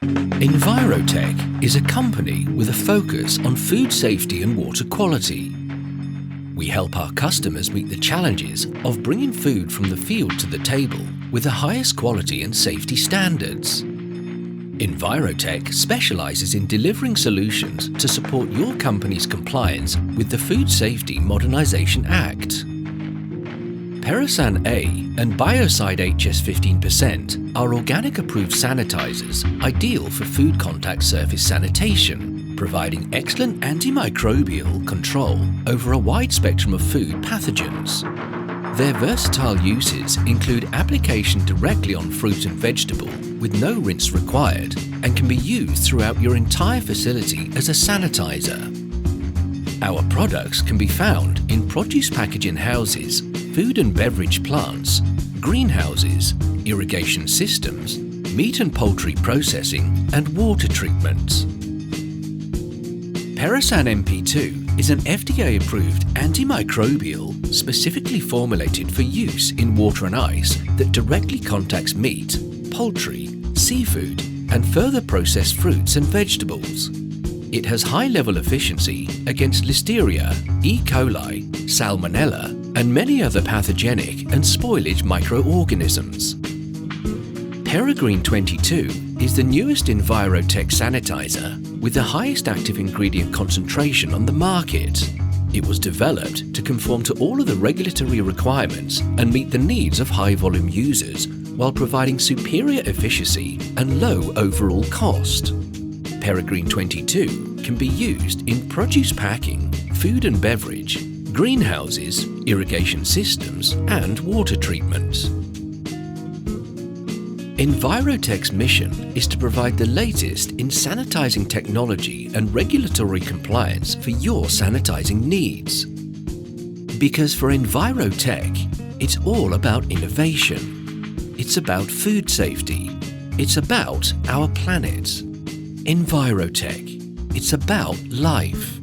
Envirotech is a company with a focus on food safety and water quality. We help our customers meet the challenges of bringing food from the field to the table with the highest quality and safety standards. Envirotech specializes in delivering solutions to support your company's compliance with the Food Safety Modernization Act. Perasan A and Biocide HS 15% are organic approved sanitizers ideal for food contact surface sanitation, providing excellent antimicrobial control over a wide spectrum of food pathogens. Their versatile uses include application directly on fruit and vegetable with no rinse required and can be used throughout your entire facility as a sanitizer. Our products can be found in produce packaging houses, food and beverage plants, greenhouses, irrigation systems, meat and poultry processing, and water treatments. Perasan MP2 is an FDA-approved antimicrobial specifically formulated for use in water and ice that directly contacts meat, poultry, seafood, and further processed fruits and vegetables. It has high-level efficiency against Listeria, E. coli, Salmonella, and many other pathogenic and spoilage microorganisms. Peragreen 22 is the newest Envirotech sanitizer with the highest active ingredient concentration on the market. It was developed to conform to all of the regulatory requirements and meet the needs of high-volume users while providing superior efficiency and low overall cost. Peragreen 22 can be used in produce packing, food and beverage, greenhouses, irrigation systems, and water treatments. Envirotech's mission is to provide the latest in sanitizing technology and regulatory compliance for your sanitizing needs. Because for Envirotech, it's all about innovation. It's about food safety. It's about our planet. Envirotech. It's about life.